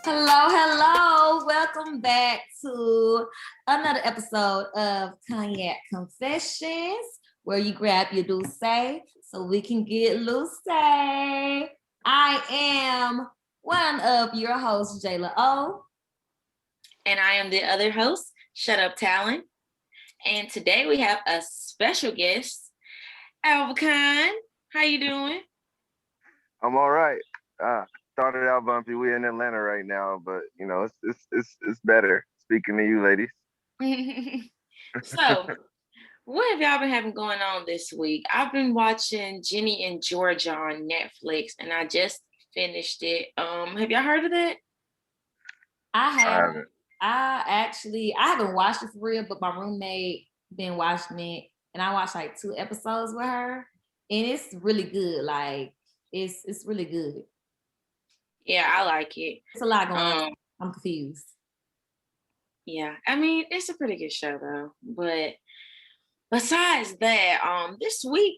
Hello, hello. Welcome back to another episode of Cognac Confessions, where you grab your douce so we can get loose. I am one of your hosts, Jayla O. And I am the other host, Shut Up Talent. And today we have a special guest, Alvakine. How you doing? I'm all right. Started out bumpy. We're in Atlanta right now, but you know it's better. Speaking to you, ladies. So, what have y'all been having going on this week? I've been watching Ginny and Georgia on Netflix, and I just finished it. Have y'all heard of that? I haven't. I haven't watched it for real, but my roommate been watching it, and I watched like 2 episodes with her, and it's really good. Like it's really good. Yeah, I like it. It's a lot going on. I'm confused. Yeah, I mean, it's a pretty good show though. But besides that, this week,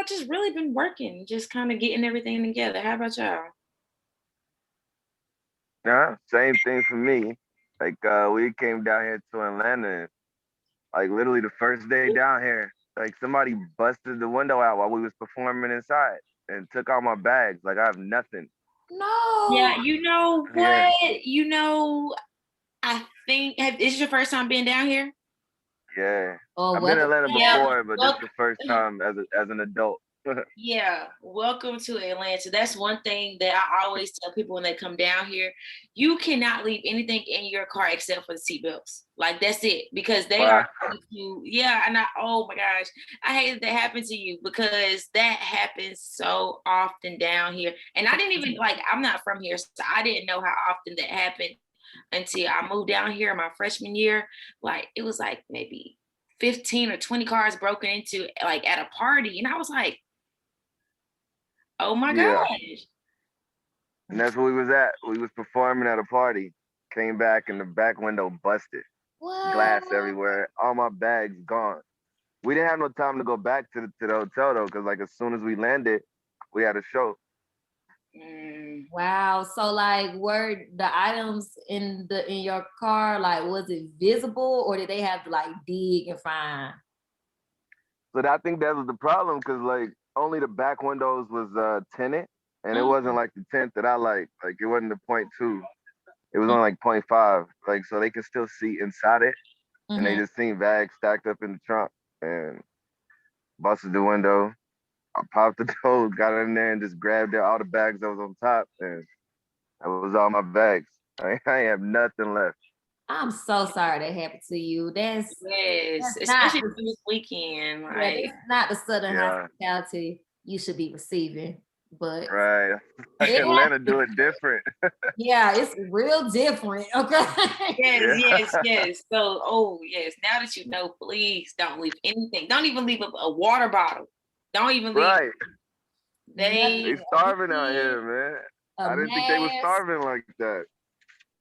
just really been working, just kind of getting everything together. How about y'all? Yeah, same thing for me. Like we came down here to Atlanta, and, like literally the first day down here, like somebody busted the window out while we was performing inside and took all my bags. Like I have nothing. No. Yeah, you know what? Yeah. I think is this your first time being down here? Yeah. Oh, I've been in Atlanta before, but this is the first time as an adult. Yeah, welcome to Atlanta. That's one thing that I always tell people when they come down here. You cannot leave anything in your car except for the seatbelts. Like that's it, because they are you. Yeah, and oh my gosh, I hate that happened to you because that happens so often down here. And I didn't even I'm not from here, so I didn't know how often that happened until I moved down here my freshman year. Like it was like maybe 15 or 20 cars broken into like at a party, and I was like, oh my gosh. And that's where we was at. We was performing at a party. Came back and the back window busted. What? Glass everywhere. All my bags gone. We didn't have no time to go back to the hotel though, because like as soon as we landed, we had a show. Wow. So like were the items in your car, like was it visible or did they have to like dig and find? So I think that was the problem because like only the back windows was tinted and it wasn't like the tint that I like. Like it wasn't the 0.2. It was only like 0.5. Like so they could still see inside it. And they just seen bags stacked up in the trunk and busted the window. I popped the door, got in there and just grabbed all the bags that was on top and that was all my bags. I have nothing left. I'm so sorry that happened to you. That's especially this weekend. Like that's not the Southern hospitality you should be receiving. But right, Atlanta do it different. Yeah, it's real different. Okay. Yes. So, now that you know, please don't leave anything. Don't even leave a water bottle. Don't even leave. Right. They starving out here, man. I didn't think they were starving like that.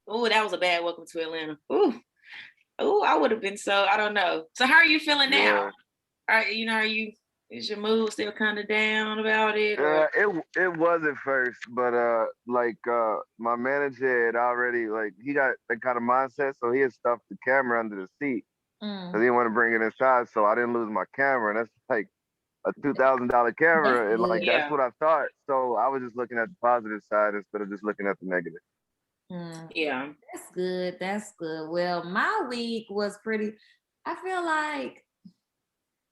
Oh, that was a bad welcome to Atlanta. I would have been I don't know. So how are you feeling now? Is your mood still kind of down about it? It was at first, but my manager had already he got that kind of mindset, so he had stuffed the camera under the seat because he didn't want to bring it inside. So I didn't lose my camera, and that's like a $2,000 camera, and that's what I thought. So I was just looking at the positive side instead of just looking at the negative. Yeah, that's good. Well, my week was I feel like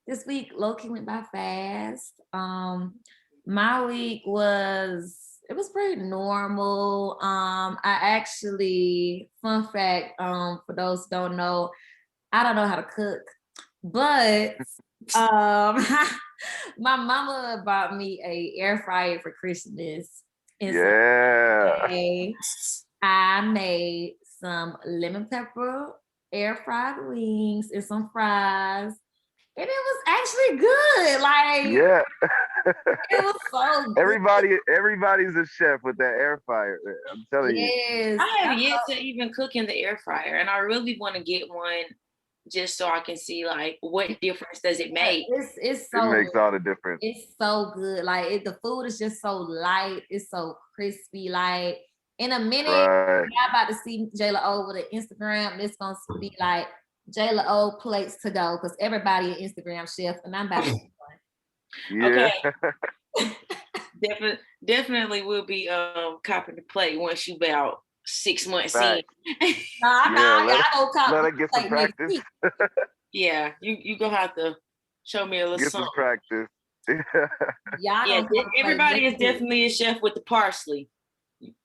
this week low-key went by fast. My week was pretty normal. I actually, fun fact, for those who don't know, I don't know how to cook, but my mama bought me a air fryer for Christmas. And so I made some lemon pepper air fried wings and some fries. And it was actually good. It was so good. Everybody's a chef with that air fryer. I'm telling you. I have yet to even cook in the air fryer, and I really want to get one just so I can see what difference does it make. It makes all the difference. It's so good. The food is just so light. It's so crispy. In a minute, Right. y'all about to see Jayla O with an Instagram. It's gonna be like Jayla O plates to go because everybody an Instagram chef, and I'm about to be Yeah. Okay. Definitely will be copping the plate once you about 6 months Facts. in. I don't cop let her get some plate next practice. week. Yeah, you gonna have to show me a little Get something. some practice. Y'all Yeah, gonna cop a plate everybody next is week. definitely a chef with the parsley.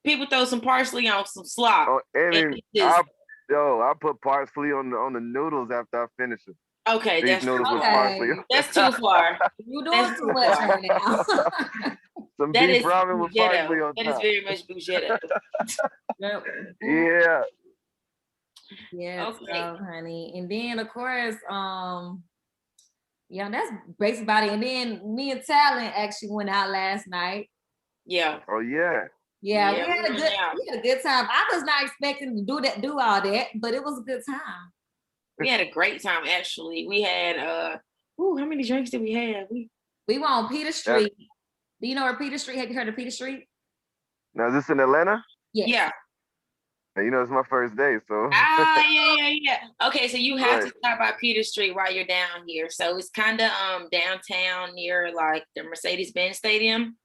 People throw some parsley on some slop. Oh, and and I put parsley on the noodles after I finish it. okay, Beef that's noodles with Okay. parsley. that's too far. You doing too much right now. Some That beef is ramen with parsley on That is top. very much Bougetto. Yeah. Yeah, Okay. so, honey. And then of course, yeah, that's basically about it. And then me and Talent actually went out last night. Yeah. Oh yeah. Yeah, Yeah, we had a good time. I was not expecting to do all that, but it was a good time. We had a great time actually. We had how many drinks did we have? We went on Peter Street. Do you know where Peter Street? Have you heard of Peter Street? Now is this in Atlanta? Yes. Yeah. You know, it's my first day, so. Yeah. Okay, so you have to stop by Peter Street while you're down here. So it's kind of downtown near like the Mercedes-Benz Stadium.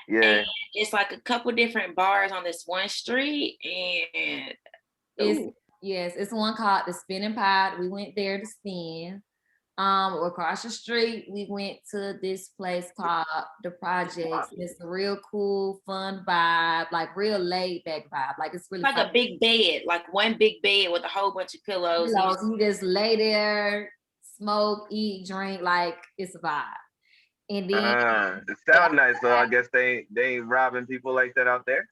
Yeah. And it's like a couple different bars on this one street, and it's one called the Spinning Pod. We went there to spin. Across the street, we went to this place called The Projects. It's a real cool, fun vibe, like real laid back vibe. Like it's really like fun. a big bed, like one big bed with a whole bunch of pillows. You just lay there, smoke, eat, drink, like it's a vibe. And then it sounds nice, so I guess they ain't robbing people like that out there.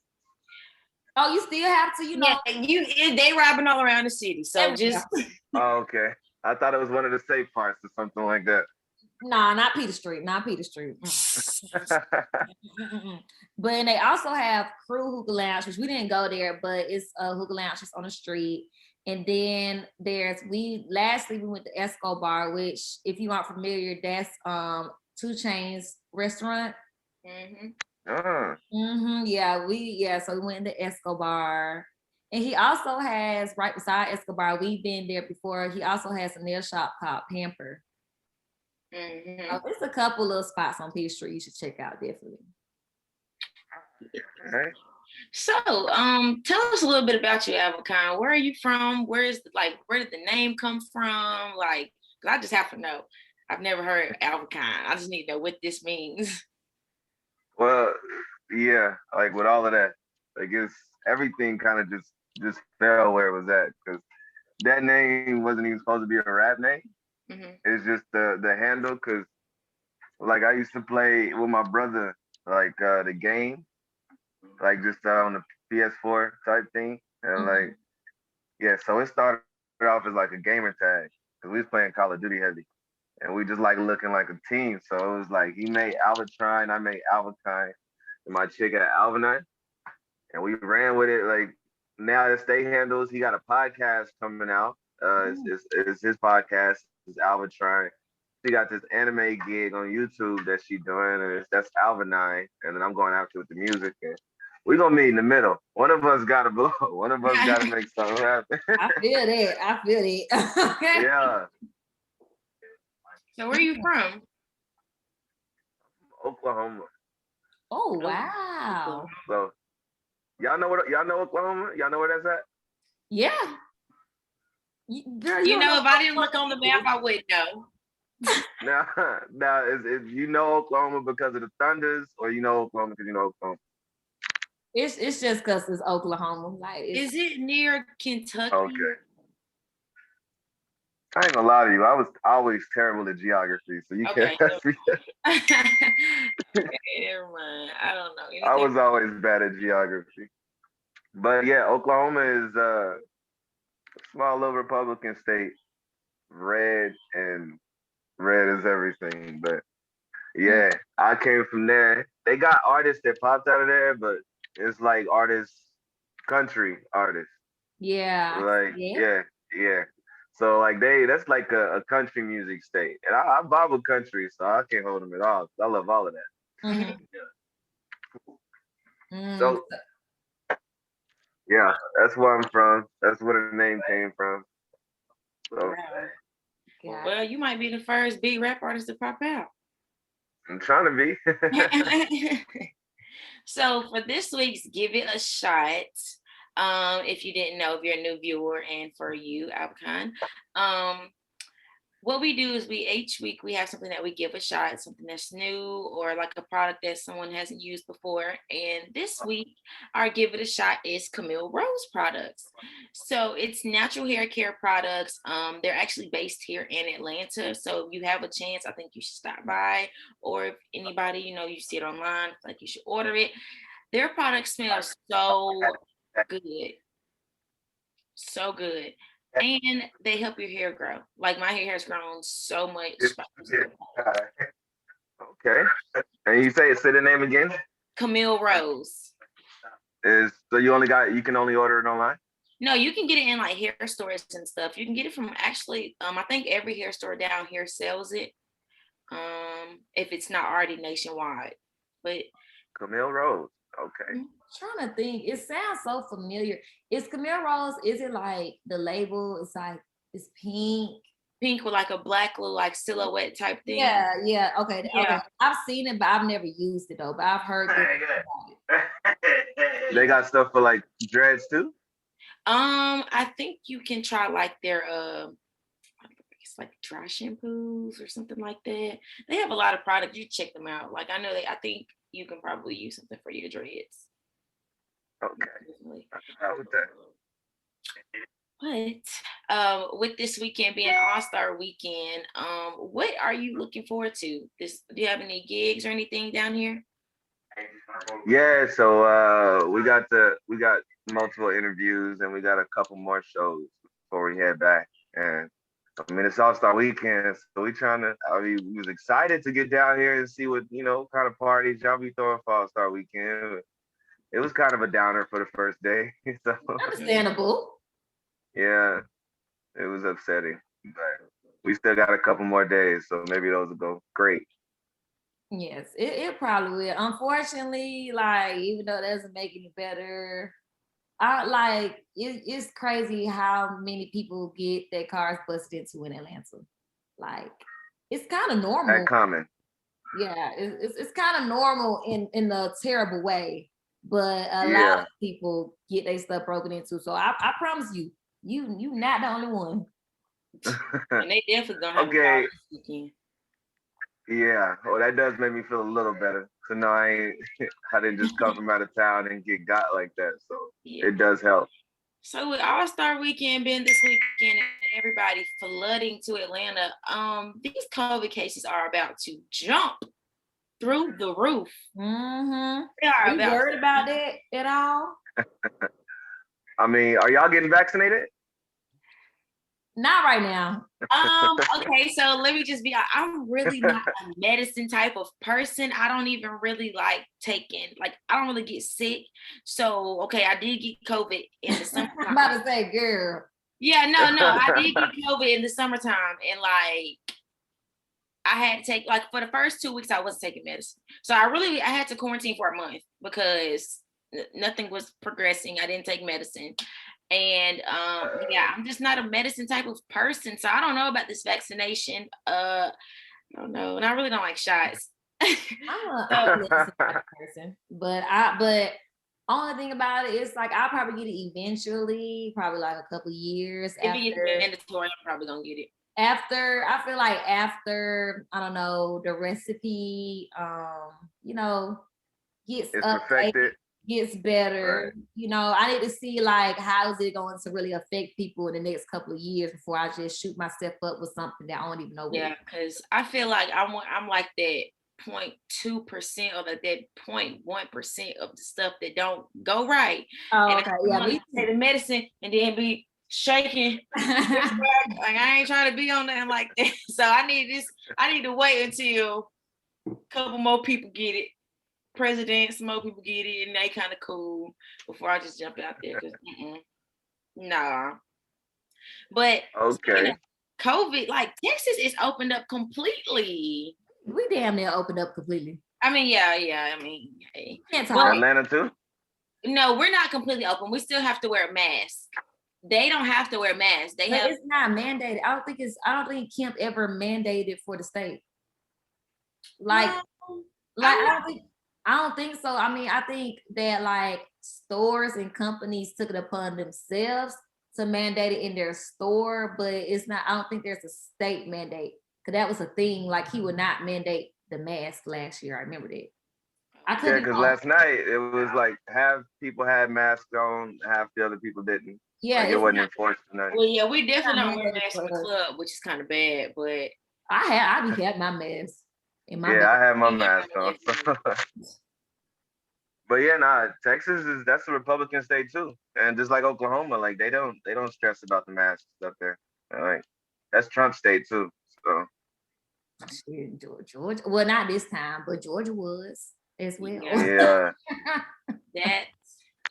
Oh, you still have to, they robbing all around the city. So just Oh, okay. I thought it was one of the safe parts or something like that. Nah, not Peter Street. But they also have Crew Hookah Lounge, which we didn't go there, but it's a hookah lounge just on the street. And then lastly we went to Escobar, which if you aren't familiar, that's 2 Chainz restaurant. So we went to Escobar. And he also has, right beside Escobar, we've been there before, he also has a nail shop called Pamper. There's a couple little spots on Peter Street you should check out, definitely. All right. So, tell us a little bit about you, Alvakine. Where are you from? Where did the name come from? Like, 'cause I just have to know. I've never heard Alvakine. I just need to know what this means. Well, yeah, like with all of that, like it's everything kind of just fell where it was at because that name wasn't even supposed to be a rap name. It's just the handle because like I used to play with my brother like the game, like just on the PS4 type thing, and like so it started off as like a gamer tag because we was playing Call of Duty heavy, and we just like looking like a team. So it was like he made Alvakine, I made Alvakine, and my chick had Alvanine, and we ran with it. Like now the state handles, he got a podcast coming out. It's his podcast. It's Alvakine. She got this anime gig on YouTube that she doing, and that's Alvanine. And then I'm going after with the music, and we're gonna meet in the middle. One of us gotta blow. One of us gotta make something happen. I feel that. Yeah. So where are you from? Oklahoma. Oh wow. So y'all know Oklahoma? Y'all know where that's at? Yeah. Girl, you know, if I didn't look on the map, I wouldn't know. Now, is you know Oklahoma because of the Thunders, or you know Oklahoma because you know Oklahoma? It's just because it's Oklahoma. Like, is it near Kentucky? Okay. I ain't gonna lie to you. I was always terrible at geography, so you can't ask me. Never mind. I don't know anything. I was always bad at geography, but yeah, Oklahoma is a small little Republican state. Red is everything, but yeah, I came from there. They got artists that popped out of there, but it's like country artists. Yeah. Like yeah. So like that's like a country music state, and I vibe with country, so I can't hold them at all. I love all of that. So Yeah, that's where I'm from. That's where the name came from. So God. Well, you might be the first big rap artist to pop out. I'm trying to be. So for this week's Give It a Shot, if you didn't know, if you're a new viewer, and for you, Alvakine, what we do is each week we have something that we give a shot, something that's new or like a product that someone hasn't used before. And this week, our Give It a Shot is Camille Rose products. So it's natural hair care products. They're actually based here in Atlanta. So if you have a chance, I think you should stop by. Or if anybody, you see it online, like you should order it. Their products smell so good. So good. And they help your hair grow. Like my hair has grown so much. Okay. And you say the name again? Camille Rose. So you can only order it online? No, you can get it in like hair stores and stuff. You can get it from actually, I think every hair store down here sells it. If it's not already nationwide. But Camille Rose. Okay. I'm trying to think. It sounds so familiar. Is Camille Rose, is it like the label? It's like it's pink. Pink with like a black little like silhouette type thing. Yeah. Okay. I've seen it, but I've never used it though. But I've heard They got stuff for like dreads too? I think you can try like their it's like dry shampoos or something like that. They have a lot of products. You check them out. Like I think you can probably use something for your dreads. Okay. But with this weekend being All-Star weekend, what are you looking forward to? Do you have any gigs or anything down here? Yeah, so we got multiple interviews and we got a couple more shows before we head back. And I mean, it's All-Star weekend, so we was excited to get down here and see what, kind of parties y'all be throwing for All-Star weekend. It was kind of a downer for the first day. So understandable. Yeah, it was upsetting, but we still got a couple more days, so maybe those will go great. Yes, it probably will. Unfortunately, like, even though it doesn't make any better, it's crazy how many people get their cars busted into in Atlanta. Like, it's kind of normal. That common. Yeah, it's kind of normal in a terrible way, but a lot of people get their stuff broken into. So I promise you not the only one. And they definitely gonna have a car this weekend. Yeah, well, that does make me feel a little better. So no, I didn't just come from out of town and get got like that. So It does help. So with All-Star weekend being this weekend and everybody flooding to Atlanta, these COVID cases are about to jump through the roof. Mm-hmm. Are you worried about that at all? I mean, are y'all getting vaccinated? Not right now. Okay, so let me just I'm really not a medicine type of person. I don't even really like I don't really get sick. So, okay, I did get COVID in the summertime. I'm about to say, girl. Yeah, no, I did get COVID in the summertime. And I had to take, for the first 2 weeks, I wasn't taking medicine. So I had to quarantine for a month because nothing was progressing. I didn't take medicine. And I'm just not a medicine type of person. So I don't know about this vaccination. I don't know. And I really don't like shots. I'm a medicine type of person. But only thing about it is I'll probably get it eventually, probably a couple years after. If it's mandatory, I'm probably gonna get it. After, I feel after, I don't know, the recipe, gets perfected. Gets better, right. I need to see how is it going to really affect people in the next couple of years before I just shoot myself up with something that I don't even know. Yeah, because I feel like I'm like that 0.2% or that 0.1% of the stuff that don't go right. Oh, okay. Yeah, me take the medicine and then be shaking. I ain't trying to be on that like that. So I need to wait until a couple more people get it. Presidents, more people get it, and they kind of cool before I just jump out there. Nah. But okay, COVID, Texas is opened up completely. We damn near opened up completely. I mean, yeah. I mean, Atlanta too. No, we're not completely open. We still have to wear a mask. They don't have to wear masks. But it's not mandated. I don't think Kemp ever mandated for the state. Like I don't think so. I mean, I think that like stores and companies took it upon themselves to mandate it in their store, but it's not. I don't think there's a state mandate because that was a thing. Like he would not mandate the mask last year. I remember that. Yeah, because last night it was like half people had masks on, half the other people didn't. Yeah, like it wasn't enforced tonight. Well, yeah, we definitely don't wear masks in the club, which is kind of bad. But I had my mask. I had my mask on. But yeah, Texas that's a Republican state too, and just like Oklahoma, like they don't stress about the masks up there. Like that's Trump state too. So Georgia, well, not this time, but Georgia was as well. Yeah, that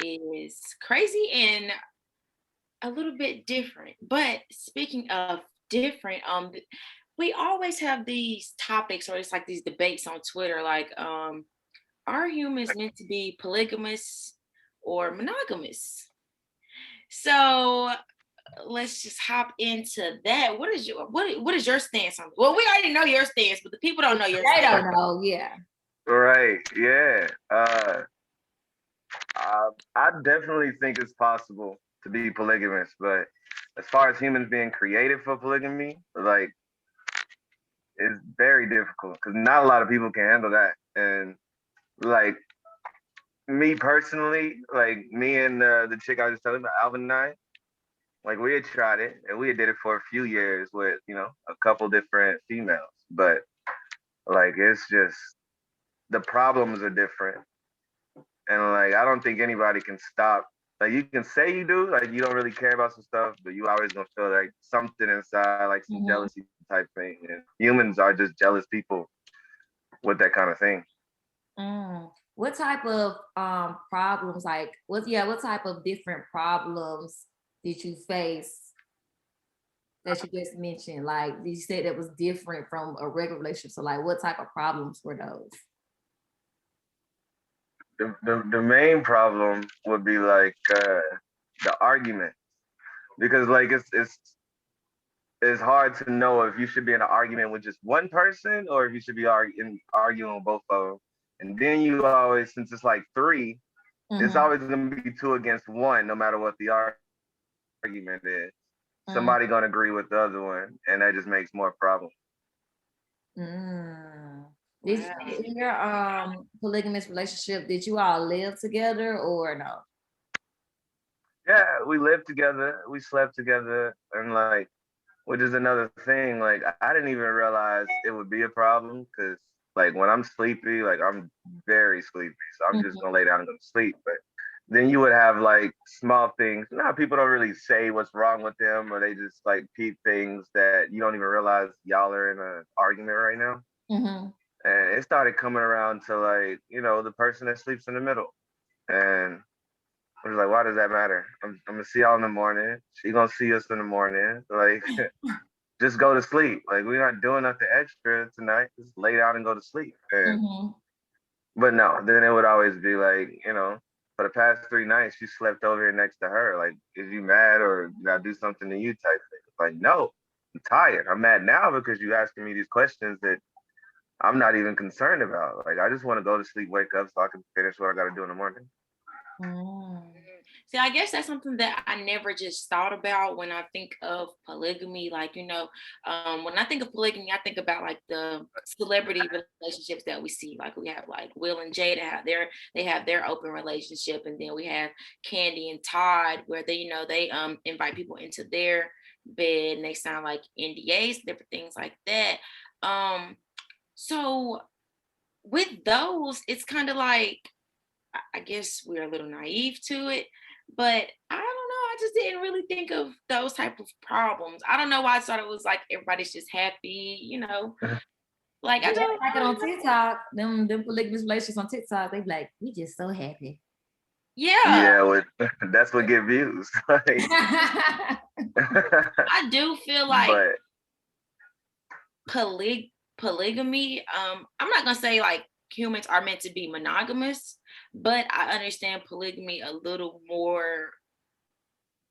is crazy and a little bit different. But speaking of different, we always have these topics, or it's like these debates on Twitter, like are humans meant to be polygamous or monogamous? So let's just hop into that. What is your stance on? Well, we already know your stance, but the people don't know your stance. They don't know, yeah. Right, yeah. I definitely think it's possible to be polygamous, but as far as humans being created for polygamy, like it's very difficult because not a lot of people can handle that. And like me personally, like me and the chick I was telling about, Alvakine, like we had tried it and we had did it for a few years with, a couple different females, but like it's just the problems are different. And like I don't think anybody can stop. Like you can say you do, like you don't really care about some stuff, but you always gonna feel like something inside, like some jealousy type thing. And humans are just jealous people with that kind of thing. What type of problems, like what type of different problems did you face that you just mentioned? Like you said that was different from a regular relationship. So like what type of problems were those? The main problem would be like the argument, because like it's hard to know if you should be in an argument with just one person or if you should be arguing with both of them. And then you always, since it's like three, it's always gonna be two against one, no matter what the argument is. Somebody gonna agree with the other one, and that just makes more problems. In your polygamous relationship, did you all live together or no? Yeah, we lived together, we slept together, and like, which is another thing, like I didn't even realize it would be a problem because like when I'm sleepy, like I'm very sleepy, so I'm just gonna lay down and go to sleep. But then you would have like small things. People don't really say what's wrong with them, or they just like peep things that you don't even realize y'all are in an argument right now. And it started coming around to like, the person that sleeps in the middle. And I was like, why does that matter? I'm gonna see y'all in the morning. She gonna see us in the morning. Like, just go to sleep. Like, we're not doing nothing extra tonight. Just lay down and go to sleep. And, but no, then it would always be like, for the past 3 nights, you slept over here next to her. Like, is you mad or did I do something to you type thing? Like, no, I'm tired. I'm mad now because you asking me these questions that I'm not even concerned about. Like, I just want to go to sleep, wake up so I can finish what I got to do in the morning. See, I guess that's something that I never just thought about when I think of polygamy. Like, when I think of polygamy, I think about like the celebrity relationships that we see. Like we have like Will and Jada they have their open relationship, and then we have Candy and Todd where they invite people into their bed and they sign like NDAs, different things like that. So with those, it's kind of like, I guess we're a little naive to it, but I don't know. I just didn't really think of those type of problems. I don't know why I thought it was like everybody's just happy, Like I just like it on TikTok, them polygamous relationships on TikTok, they be like, we just so happy. Yeah, that's what get views. I do feel like polygamy. I'm not gonna say like humans are meant to be monogamous, but I understand polygamy a little more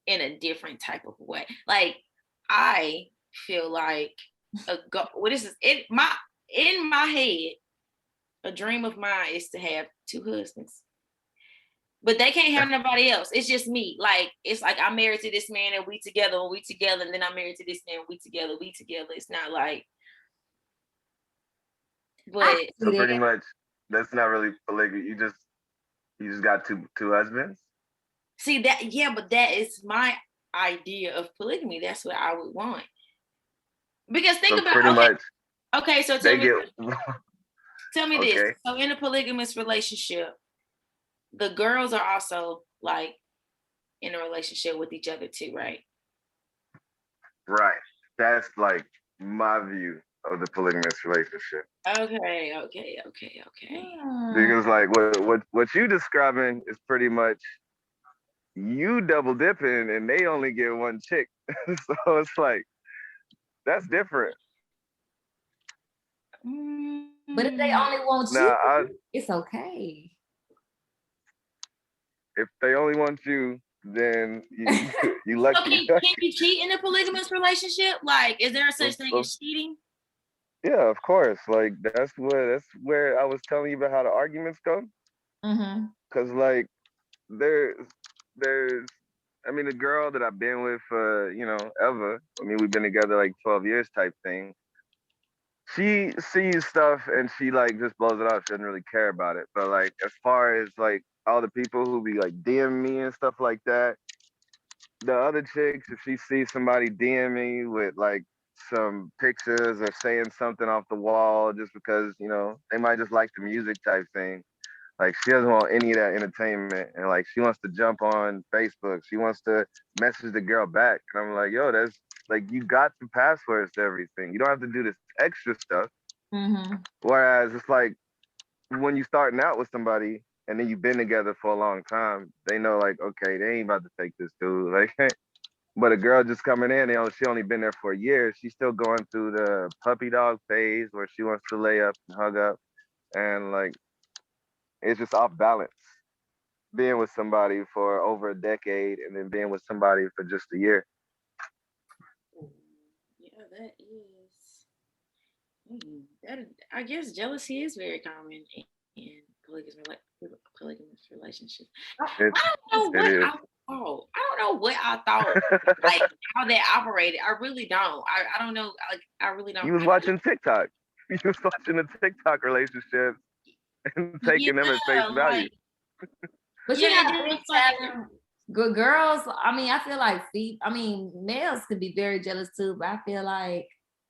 in a different type of way. Like I feel like in my head, a dream of mine is to have 2 husbands. But they can't have nobody else. It's just me. Like, it's like I'm married to this man and we together, and then I'm married to this man, we together. It's not like, but So pretty much that's not really polygamy. You just got two husbands. see that, yeah, but that is my idea of polygamy. That's what I would want. Because think So about pretty much okay, so they get tell me this. okay. So in a polygamous relationship, the girls are also like in a relationship with each other too, right? Right. That's like my view of the polygamous relationship. Okay. Because like what you describing is pretty much you double dipping and they only get one chick. So it's like that's different. But if they only want Now, you, it's okay. if they only want you, then you So lucky. can you cheat in a polygamous relationship? Like, is there a such thing as cheating? Yeah, of course. Like that's where I was telling you about how the arguments go. Mm-hmm. Cause like there's I mean the girl that I've been with ever. I mean we've been together like 12 years type thing. She sees stuff and she like just blows it off. She doesn't really care about it. But like as far as like all the people who be like DM me and stuff like that, the other chicks, if she sees somebody DM me with like some pictures or saying something off the wall just because, they might just like the music type thing. Like she doesn't want any of that entertainment. And like she wants to jump on Facebook. She wants to message the girl back. And I'm like, yo, that's like you got the passwords to everything. You don't have to do this extra stuff. Mm-hmm. Whereas it's like when you starting out with somebody and then you've been together for a long time, they know like, okay, they ain't about to take this dude. Like but a girl just coming in, she only been there for a year. She's still going through the puppy dog phase where she wants to lay up and hug up. And like it's just off balance. Being with somebody for over a decade and then being with somebody for just a year. Yeah, that is. That I guess jealousy is very common in polygamous relationships. I don't know what I thought, like how that operated. I really don't. I don't know. Like I really don't. You was watching TikTok. You was watching the TikTok relationships and taking them at face value. But you know, good girls. I mean, I feel like males could be very jealous too. But I feel like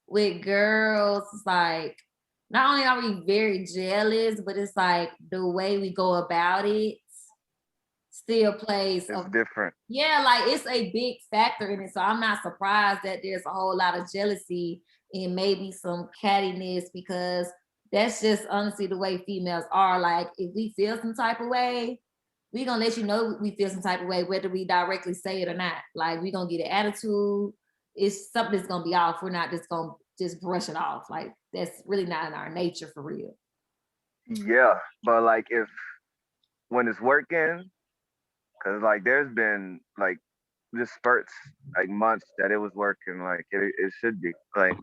with girls, it's like not only are we very jealous, but it's like the way we go about it still plays. It's different. Yeah, like it's a big factor in it. So I'm not surprised that there's a whole lot of jealousy and maybe some cattiness because that's just honestly the way females are. Like if we feel some type of way, we gonna let you know we feel some type of way, whether we directly say it or not. Like we gonna get an attitude. It's something that's gonna be off. We're not just gonna just brush it off. Like that's really not in our nature for real. Yeah, but like when it's working, because like there's been like just spurts, like months that it was working like it should be. Like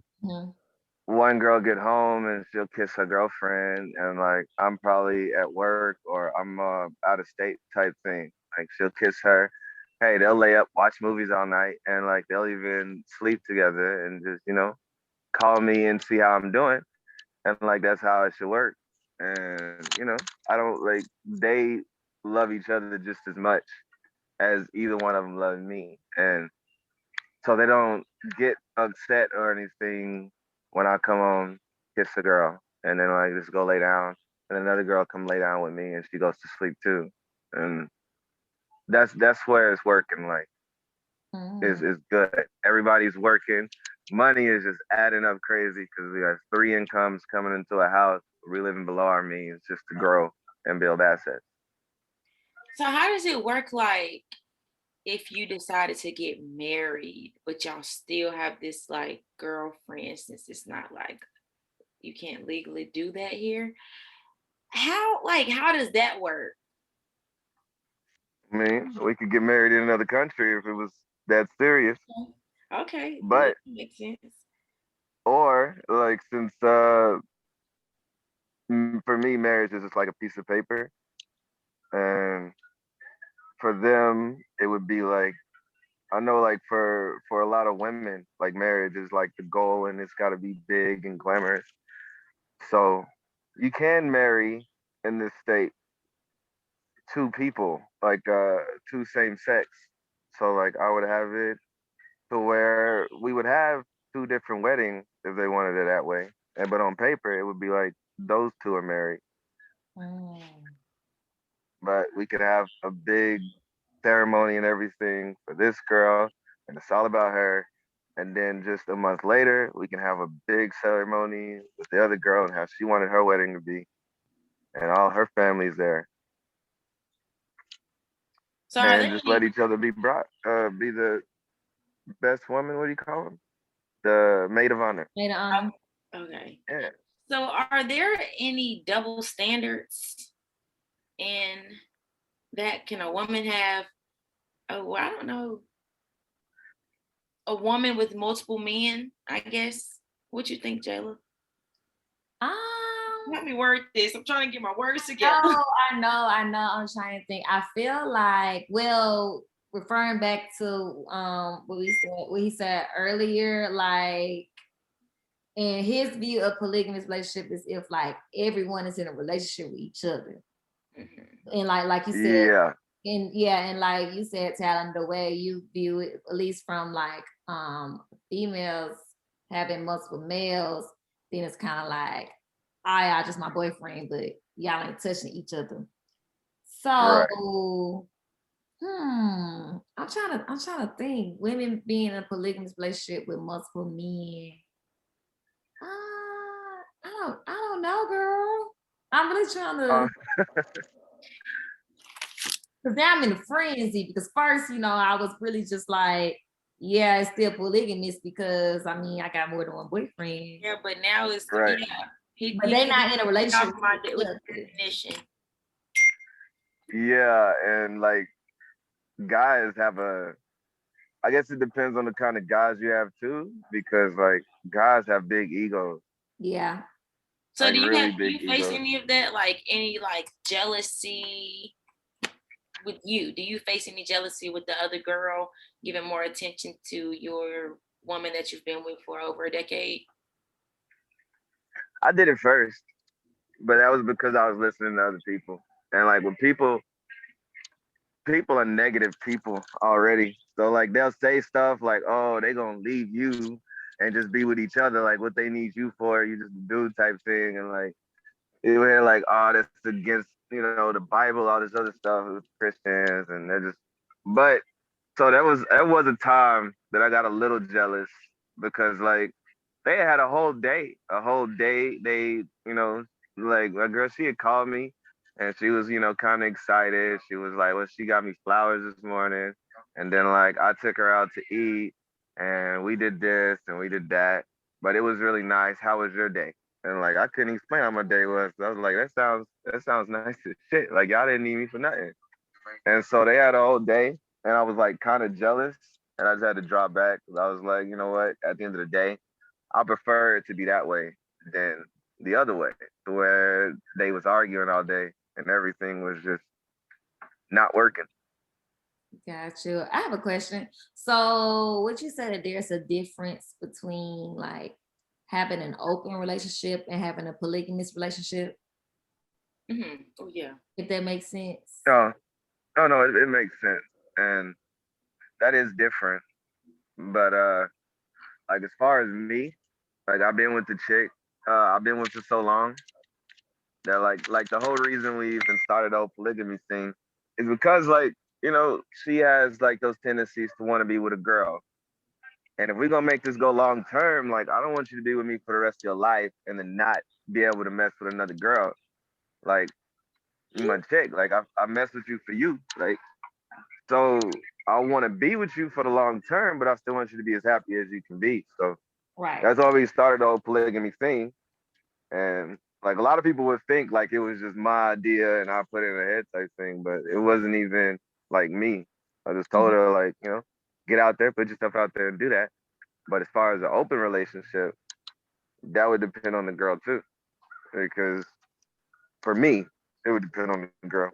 one girl get home and she'll kiss her girlfriend and like I'm probably at work or I'm out of state type thing. Like she'll kiss her. Hey, they'll lay up, watch movies all night, and like they'll even sleep together and just, call me and see how I'm doing. And like that's how it should work. And I don't like they love each other just as much as either one of them love me. And so they don't get upset or anything when I come home, kiss a girl, and then like just go lay down, and another girl come lay down with me, and she goes to sleep too, and that's where it's working. Like, is good. Everybody's working. Money is just adding up crazy because we have 3 incomes coming into a house. We're living below our means just to grow and build assets. So how does it work? Like, if you decided to get married, but y'all still have this like girlfriend, since it's not like you can't legally do that here. how does that work? I mean, we could get married in another country if it was that serious. Okay, But that makes sense. or like since for me marriage is just like a piece of paper, and for them it would be like I know like for a lot of women like marriage is like the goal and it's got to be big and glamorous. So you can marry in this state two people like two same sex. So like I would have it to where we would have two different weddings if they wanted it that way. And but on paper it would be like those two are married. Mm. But we could have a big ceremony and everything for this girl, and it's all about her. And then just a month later, we can have a big ceremony with the other girl and how she wanted her wedding to be, and all her family's there. So are And there just any? let each other be the best woman. What do you call them? The maid of honor. Later on. Okay. Yeah. So are there any double standards in that? Can a woman have? Oh, I don't know. A woman with multiple men, I guess. What you think, Jayla? Let me word this. I'm trying to get my words together. Oh, I know. I'm trying to think. I feel like, well, referring back to what he said earlier, like in his view of polygamous relationship is if like everyone is in a relationship with each other. Mm-hmm. And like you said, Yeah. And like you said, Talon, the way you view it, at least from like females having multiple males, then it's kind of like, y'all just my boyfriend, but y'all ain't touching each other. So right. I'm trying to think. Women being in a polygamous relationship with multiple men. I don't know, girl. I'm really trying to. Because now I'm in a frenzy. Because first, I was really just like, yeah, it's still polygamous because I mean I got more than one boyfriend. Yeah, but now it's right. But they're not in a relationship. With definition. Yeah, and like guys have I guess it depends on the kind of guys you have too, because like guys have big egos. Yeah. So like, do you face any of that? Like any like jealousy with you? Do you face any jealousy with the other girl giving more attention to your woman that you've been with for over a decade? I did it first, but that was because I was listening to other people. And like when people are negative people already. So like they'll say stuff like, oh, they gonna leave you and just be with each other, like what they need you for, you just do type thing. And like you hear like, oh, that's against, the Bible, all this other stuff with Christians, and they're just but so that was a time that I got a little jealous because like they had a whole day. They, like a girl, she had called me and she was, kind of excited. She was like, well, she got me flowers this morning. And then like I took her out to eat and we did this and we did that. But it was really nice. How was your day? And like I couldn't explain how my day was. I was like, that sounds nice as shit. Like y'all didn't need me for nothing. And so they had a whole day and I was like kind of jealous and I just had to drop back. I was like, you know what? At the end of the day, I prefer it to be that way than the other way, where they was arguing all day and everything was just not working. Got you. I have a question. So, would you say that there's a difference between like having an open relationship and having a polygamous relationship? Mm-hmm. Oh yeah. If that makes sense. No, it makes sense, and that is different. But like as far as me, like I've been with the chick, I've been with her so long that like the whole reason we even started the whole polygamy thing is because like she has like those tendencies to want to be with a girl. And if we're gonna make this go long term, like I don't want you to be with me for the rest of your life and then not be able to mess with another girl. Like you my chick. Like I mess with you for you. Like so I want to be with you for the long term, but I still want you to be as happy as you can be. So right. That's why we started the whole polygamy thing. And Like a lot of people would think like it was just my idea and I put it in her head type thing, but it wasn't even like me. I just told her like, get out there, put yourself out there and do that. But as far as an open relationship, that would depend on the girl too. Because for me, it would depend on the girl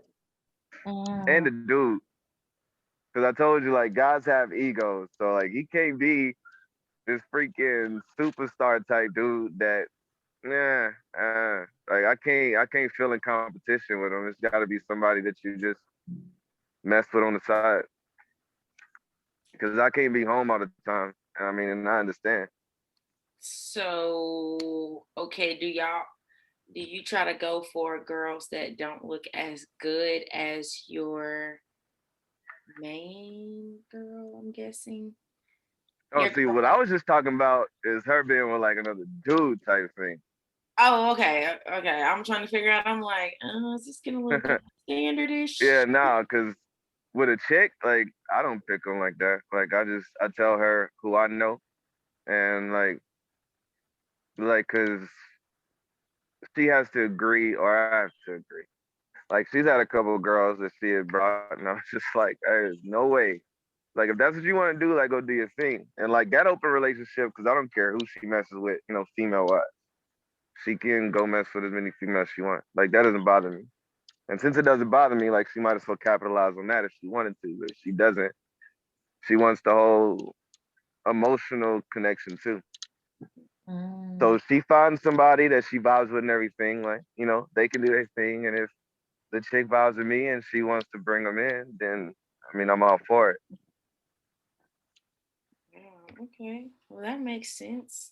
and the dude. Because I told you like guys have egos. So like he can't be this freaking superstar type dude that like I can't feel in competition with him. It's gotta be somebody that you just mess with on the side. Because I can't be home all the time. I mean, and I understand. So, okay, do you try to go for girls that don't look as good as your main girl, I'm guessing? Oh, see, what I was just talking about is her being with like another dude type thing. Oh, okay. Okay. I'm trying to figure out. I'm like, is this gonna look standardish? Yeah, nah, because with a chick, like I don't pick them like that. Like I tell her who I know, and like, cause she has to agree or I have to agree. Like she's had a couple of girls that she had brought, and I was just like, there's no way. Like if that's what you want to do, like go do your thing. And like that open relationship, because I don't care who she messes with, female wise. She can go mess with as many females she wants. Like that doesn't bother me. And since it doesn't bother me, like she might as well capitalize on that if she wanted to, but she doesn't. She wants the whole emotional connection too. So if she finds somebody that she vibes with and everything, like, they can do their thing. And if the chick vibes with me and she wants to bring them in, then I mean I'm all for it. Yeah, okay. Well, that makes sense.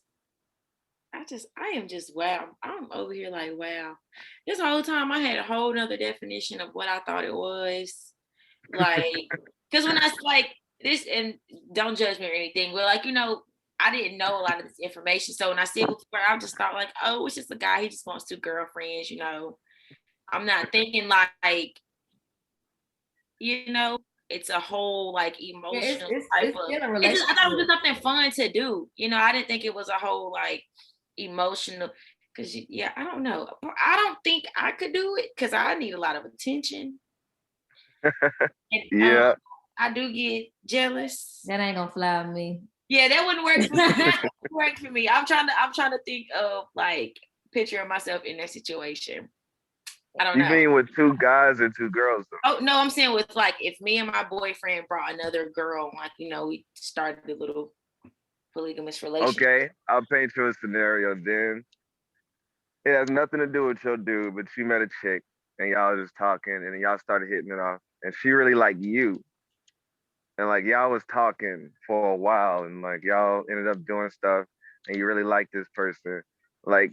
I am just wow. I'm over here like wow. This whole time I had a whole nother definition of what I thought it was. Like, because when I like this, and don't judge me or anything, but like, I didn't know a lot of this information. So when I see it before, I just thought like, oh, it's just a guy, he just wants two girlfriends, I'm not thinking like, it's a whole like emotional type of. I thought it was just something fun to do. I didn't think it was a whole like emotional. Because I don't know. I don't think I could do it because I need a lot of attention. And, yeah, I do get jealous. That ain't gonna fly with me. Yeah, that wouldn't work for me. That wouldn't work for me. I'm trying to think of like picturing myself in that situation. I don't know. You mean with two guys and two girls though? Oh no, I'm saying with like if me and my boyfriend brought another girl, like we started a little polygamous relationship. Okay, I'll paint you a scenario then. It has nothing to do with your dude, but she met a chick and y'all just talking and y'all started hitting it off. And she really liked you. And like y'all was talking for a while and like y'all ended up doing stuff and you really like this person. Like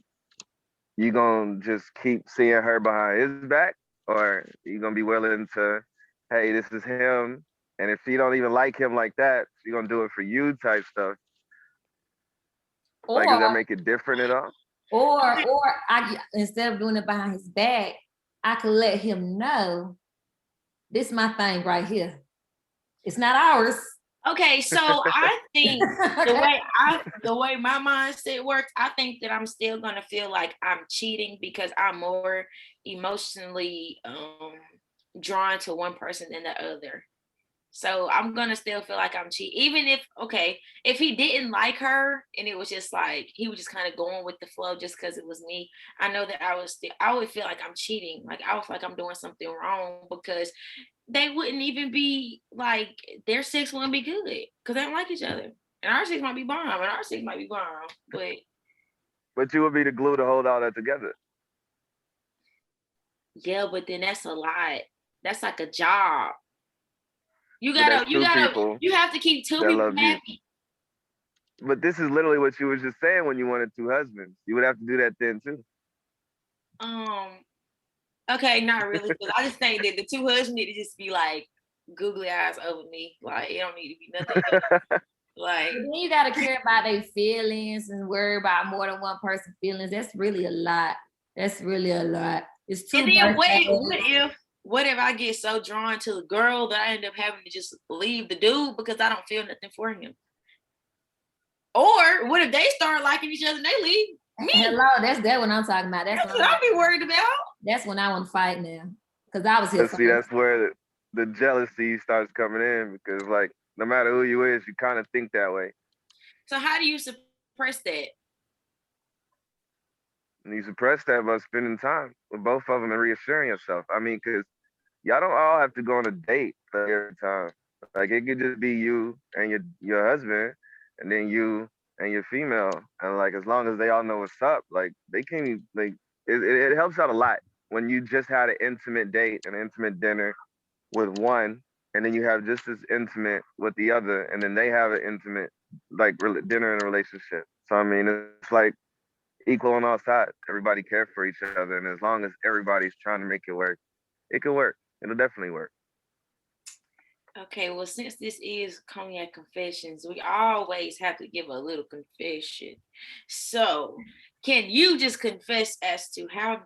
you gonna just keep seeing her behind his back, or you gonna be willing to, hey, this is him, and if she don't even like him like that, she gonna do it for you type stuff. Like, does that make it different at all? Or I, instead of doing it behind his back, I could let him know this is my thing right here. It's not ours. Okay, so I think the way my mindset works, I think that I'm still gonna feel like I'm cheating because I'm more emotionally drawn to one person than the other. So I'm gonna still feel like I'm cheating, even if he didn't like her and it was just like he was just kind of going with the flow just because it was me. I know that I would feel like I'm cheating, like I was like I'm doing something wrong because they wouldn't even be like their sex wouldn't be good because they don't like each other, and our sex might be bomb, but you would be the glue to hold all that together. Yeah, but then that's a lot. That's like a job. You have to keep two people happy. But this is literally what you were just saying when you wanted two husbands. You would have to do that then too. Okay, not really. I just think that the two husbands need to just be like googly eyes over me. Like it don't need to be nothing else. Like then you gotta care about their feelings and worry about more than one person's feelings. That's really a lot. It's too. And then what if I get so drawn to the girl that I end up having to just leave the dude because I don't feel nothing for him? Or what if they start liking each other and they leave? Hello, that's that what I'm talking about. That's what I be worried about. That's when I want to fight now. Because I was here But first. see, that's where the jealousy starts coming in because, like, no matter who you is, you kind of think that way. So how do you suppress that? And you suppress that by spending time with both of them and reassuring yourself. I mean, because y'all don't all have to go on a date every time. Like, it could just be you and your husband, and then you and your female, and like as long as they all know what's up, like they can like it helps out a lot when you just had an intimate date, an intimate dinner with one, and then you have just as intimate with the other, and then they have an intimate like dinner and relationship. So I mean, it's like equal on all sides. Everybody cares for each other, and as long as everybody's trying to make it work, it can work. It'll definitely work. Okay, well, since this is Cognac Confessions, we always have to give a little confession. So, can you just confess as to how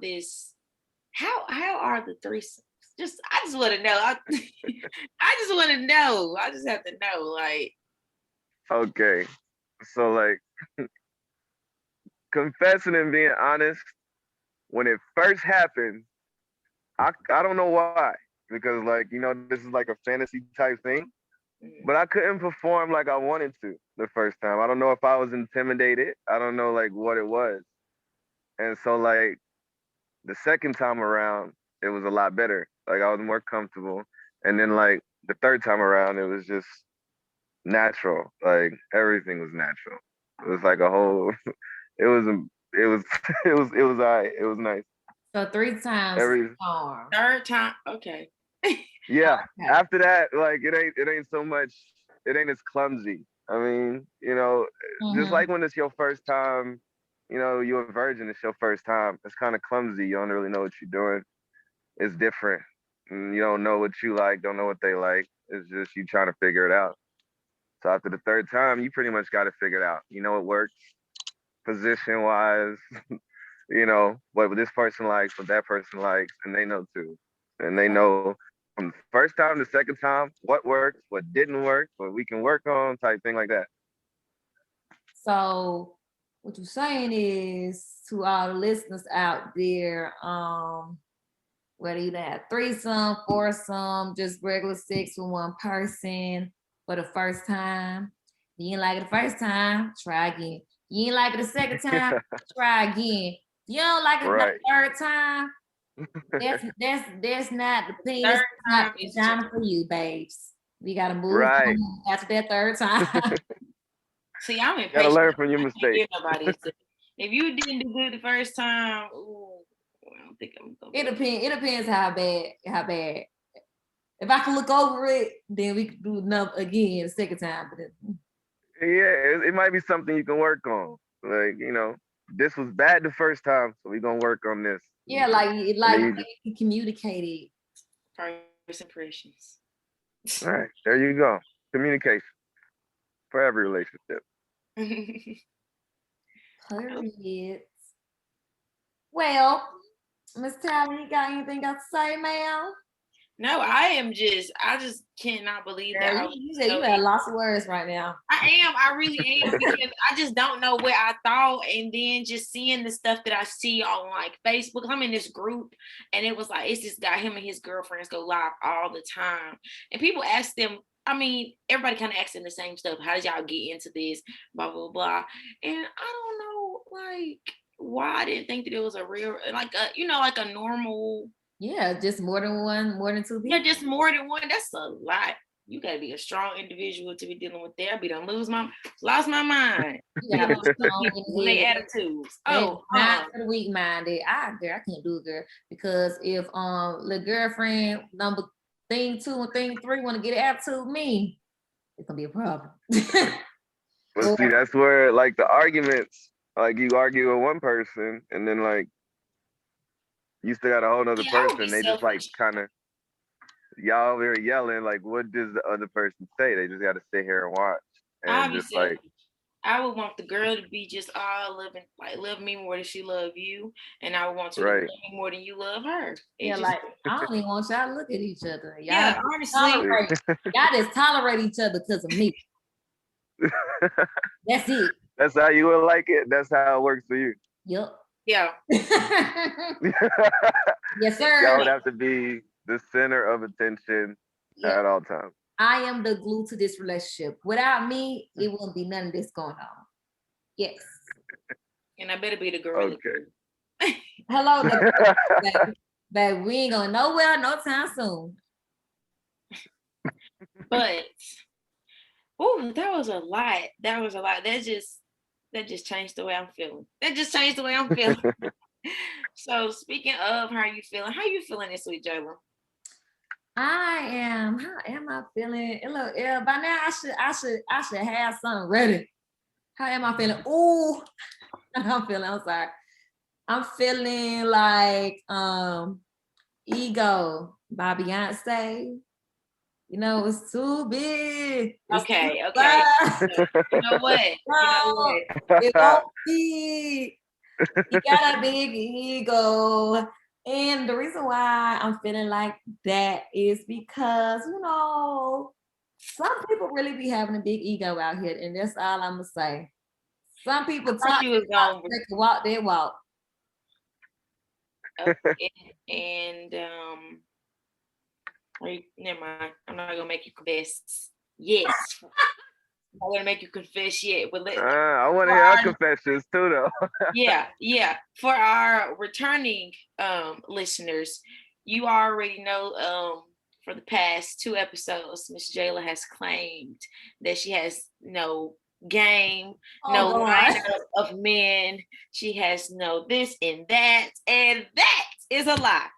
are the threesomes? I just want to know. I just want to know. I just have to know. Like, okay, so like confessing and being honest, when it first happened, I don't know why. Because like, this is like a fantasy type thing. But I couldn't perform like I wanted to the first time. I don't know if I was intimidated. I don't know like what it was. And so like the second time around, it was a lot better. Like I was more comfortable. And then like the third time around, it was just natural. Like everything was natural. It was like a whole it was all right. It was nice. So 3 times charm. Third time, okay. Yeah. Okay. After that, like it ain't so much. It ain't as clumsy. I mean, just like when it's your first time, you're a virgin. It's your first time. It's kind of clumsy. You don't really know what you're doing. It's different. And you don't know what you like. Don't know what they like. It's just you trying to figure it out. So after the third time, you pretty much got to figure it out. You know what works, position wise. What this person likes, what that person likes, and they know too. And they know from the first time to second time what works, what didn't work, what we can work on, type thing like that. So what you're saying is to all the listeners out there, whether you have threesome, foursome, just regular sex with one person for the first time. You ain't like it the first time, try again. You ain't like it the second time, try again. You don't like it the third time. That's not the penis. It's not for you, babes. We gotta move on after that third time. See, I'm impatient. Gotta learn from your mistakes. If you didn't do good the first time, I don't think I'm gonna. It depends how bad. If I can look over it, then we can do enough again the second time. But yeah, it might be something you can work on. Like, this was bad the first time, so we're gonna work on this. Yeah, like you communicated. First impressions. All right, there you go. Communication for every relationship. Period. Well, Miss Tally, you got anything else to say, ma'am? No, I just cannot believe that. You said you had lots of words right now. I really am, because I just don't know what I thought. And then just seeing the stuff that I see on like Facebook, I'm in this group and it was like, it's this guy, him and his girlfriends go live all the time. And people ask them, I mean, everybody kind of asks them the same stuff. How did y'all get into this? Blah, blah, blah. And I don't know, like, why I didn't think that it was a real, like a normal. Yeah, just more than two people. Yeah, just more than one. That's a lot. You gotta be a strong individual to be dealing with that. Be done lost my mind. You gotta be strong in their attitudes. Not for the weak minded. I can't do it, girl. Because if the girlfriend number thing 2 and thing 3 want to get an attitude me, it's gonna be a problem. But see, that's where like the arguments, like you argue with one person and then like you still got a whole other person. They just like kind of y'all over here yelling. Like, what does the other person say? They just got to sit here and watch. And just like, I would want the girl to be just love me more than she love you, and I would want you to love me more than you love her. Yeah, like I don't even want y'all to look at each other. Y'all, yeah, honestly, y'all just tolerate each other because of me. That's it. That's how you would like it. That's how it works for you. Yep. Yeah. Yes, sir. Y'all would have to be the center of attention at all times. I am the glue to this relationship. Without me, it wouldn't be none of this going on. Yes. And I better be the girl. Okay. Hello, baby. We ain't going nowhere no time soon. But that was a lot. That just changed the way I'm feeling. So speaking of how you feeling this week, Jayla? How am I feeling? Look, by now I should have something ready. How am I feeling? Ooh, I'm sorry. I'm feeling like Ego by Beyonce. You know, it's too big. Okay. You know what? It won't be. You got a big ego. And the reason why I'm feeling like that is because, some people really be having a big ego out here, and that's all I'm gonna say. Some people talk, they can walk, they walk. And never mind. I'm not gonna make you confess. Yes. I'm gonna make you confess yet. But I want to hear our confessions too, though. Yeah. For our returning listeners, you already know for the past 2 episodes, Miss Jayla has claimed that she has no game, no lineup of men. She has no this and that is a lie.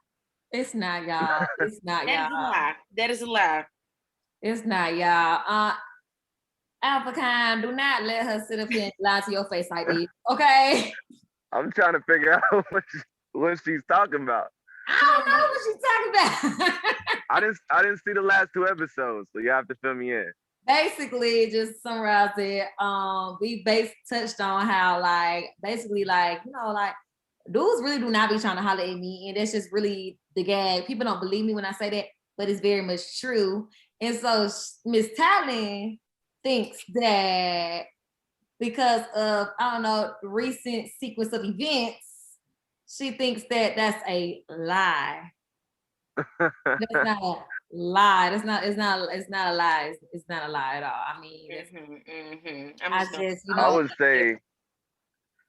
It's not, y'all. It's not, y'all. That is a lie. It's not, y'all. Alvakine, do not let her sit up here and lie to your face like this, okay? I'm trying to figure out what she's talking about. I don't know what she's talking about. I didn't see the last 2 episodes, so you have to fill me in. Basically, just summarize it. We touched on how dudes really do not be trying to holler at me, and that's just really the gag. People don't believe me when I say that, but it's very much true. And so Miss Talon thinks that because of, I don't know, the recent sequence of events, she thinks that that's a lie. That's not a lie. It's not a lie. It's not a lie at all. I mean,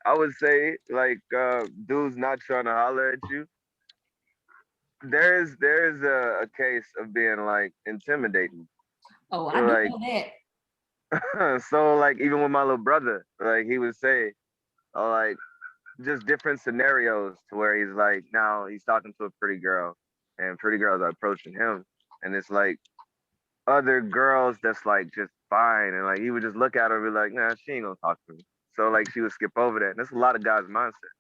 I would say like dudes not trying to holler at you. There's a case of being like intimidating. Oh, I do know that. So like even with my little brother, like he would say, like just different scenarios to where he's like, now he's talking to a pretty girl and pretty girls are approaching him, and it's like other girls that's like just fine, and like he would just look at her and be like, nah, she ain't gonna talk to me. So like she would skip over that. And that's a lot of guys' mindset.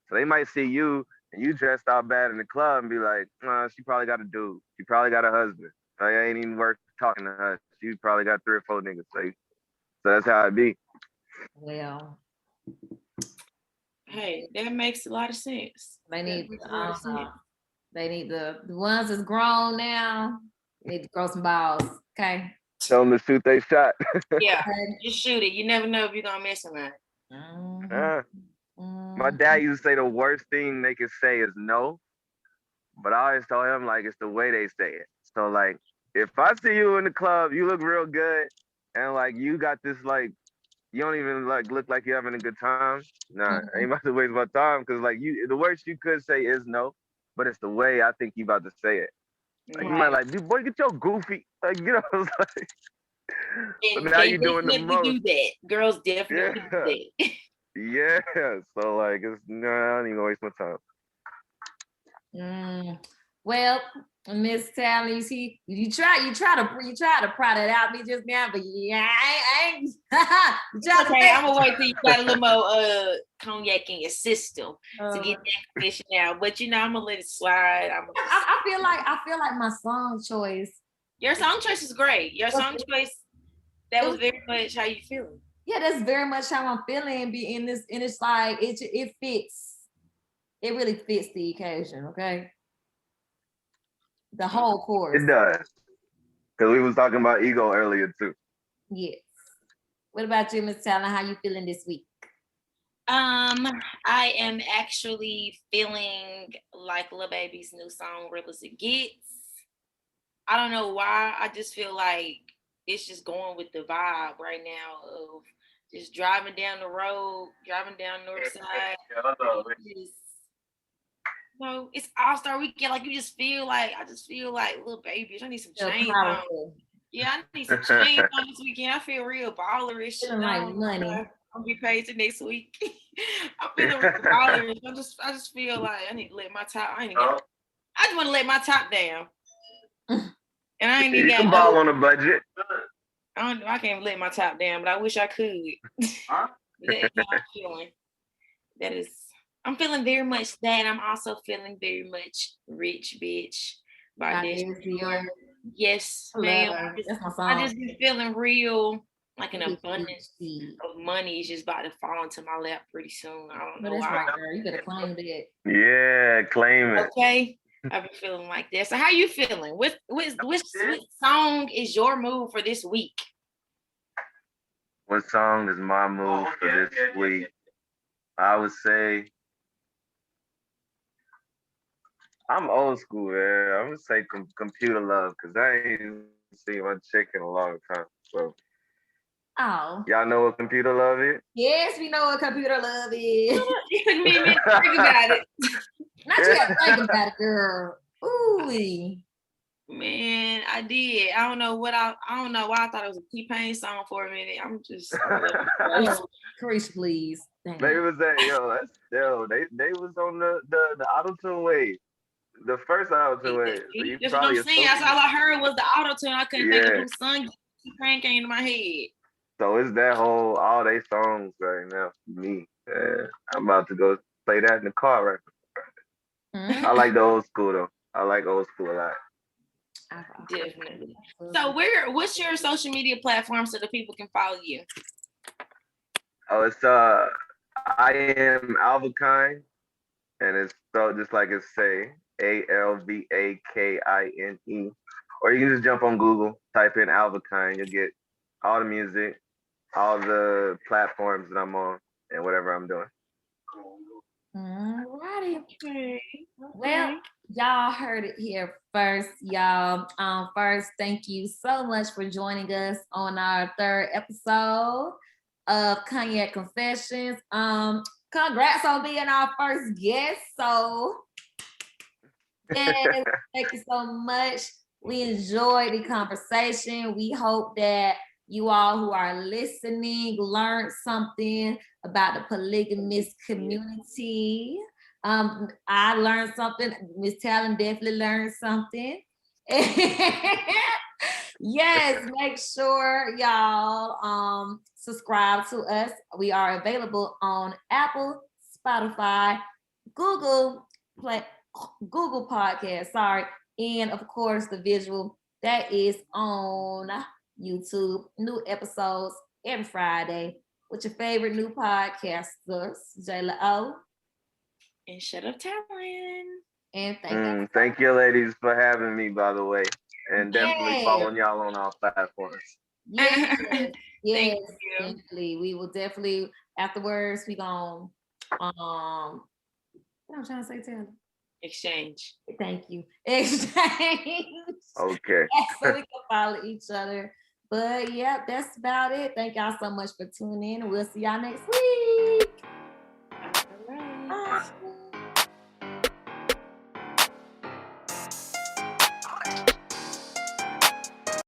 So they might see you and you dressed out bad in the club and be like, nah, she probably got a dude. She probably got a husband. Like I ain't even worth talking to her. She probably got 3 or 4 niggas. So that's how it be. Well, hey, that makes a lot of sense. They need the ones that's grown now. Need to grow some balls. Okay. Tell them to shoot their shot. Yeah, just shoot it. You never know if you're gonna miss somebody. My dad used to say the worst thing they could say is no, but I always told him like it's the way they say it. So like if I see you in the club, you look real good, and like you got this like you don't even like look like you're having a good time. Nah, I ain't about to waste my time because like the worst you could say is no, but it's the way I think you about to say it. Like you might like, dude, boy, get your goofy, like like. So now you doing the most. Do that. Girls definitely do that. Yeah, so like it's I don't even waste my time. Well, Miss Talon, you see, you try to pry that out me just now, but yeah, I ain't. Okay, I'm gonna wait till you got a little more cognac in your system to get that confession out. But I'm gonna let it slide. I feel like my song choice. Your song choice is great. Your song choice, that was very much how you feeling. Yeah, that's very much how I'm feeling. And it's like it fits. It really fits the occasion. Okay. The whole chorus. It does. Because we was talking about ego earlier too. Yes. What about you, Miss Talon? How you feeling this week? I am actually feeling like Lil Baby's new song, Real as It Gets. I don't know why. I just feel like it's just going with the vibe right now of just driving down the road, driving down North Side. Just, it's All-Star Weekend. Like I just feel like Lil Baby. I need some change on. Yeah, I need some change on this weekend. I feel real ballerish. Feeling like money. I'll be paid to next week. I'm feeling real ballerish. I just feel like I need to let my top. I just want to let my top down. And I ain't even got ball on a budget. I can't let my top down, but I wish I could. That's how I'm feeling. I'm feeling very much that. I'm also feeling very much rich bitch by this. Yes, ma'am. That's my song. I just been feeling real, like an abundance of money is just about to fall into my lap pretty soon. I don't know why. Right, girl. You better claim that. Yeah, claim it. Okay. I've been feeling like that. So how you feeling? Which song is your mood for this week? What song is my mood for this week? I would say I'm old school, man. I'm gonna say Computer Love because I ain't seen my chick in a long time. So, y'all know what Computer Love is? Yes, we know what Computer Love is. You couldn't make me think about it. Not you have to think about it, girl. Ooh. Man, I did. I don't know why I thought it was a T-Pain song for a minute. I'm just Carisha, please. They was that they was on the auto-tune wave. The first auto-tune wave. So that's what I'm saying. That's all I heard was the auto-tune. I couldn't think of who sung T-Pain came to my head. So it's that all they songs right now for me. I'm about to go play that in the car right now. I like the old school though. I like old school a lot. Definitely. So what's your social media platform so the people can follow you? Oh, it's I am Alvakine, and it's spelled just like it say, Alvakine. Or you can just jump on Google, type in Alvakine, you'll get all the music, all the platforms that I'm on, and whatever I'm doing. Alrighty. Okay. Well, y'all heard it here first, y'all. First, thank you so much for joining us on our third episode of Cognac Confessions. Congrats on being our first guest. So, yes, thank you so much. We enjoyed the conversation. We hope that you all who are listening learned something about the polygamous community. I learned something. Miss Talon definitely learned something. Yes, make sure y'all subscribe to us. We are available on Apple, Spotify, Google Podcast, and of course the visual that is on YouTube. New episodes every Friday with your favorite new podcasters, Jayla O. And Shut Up Talon. And thank you ladies for having me, by the way. And definitely following y'all on our platforms. Yes, definitely. We will definitely afterwards we gonna what I'm trying to say, Taylor. Exchange. Thank you. Exchange. Okay. So we can follow each other. But yeah, that's about it. Thank y'all so much for tuning in. We'll see y'all next week.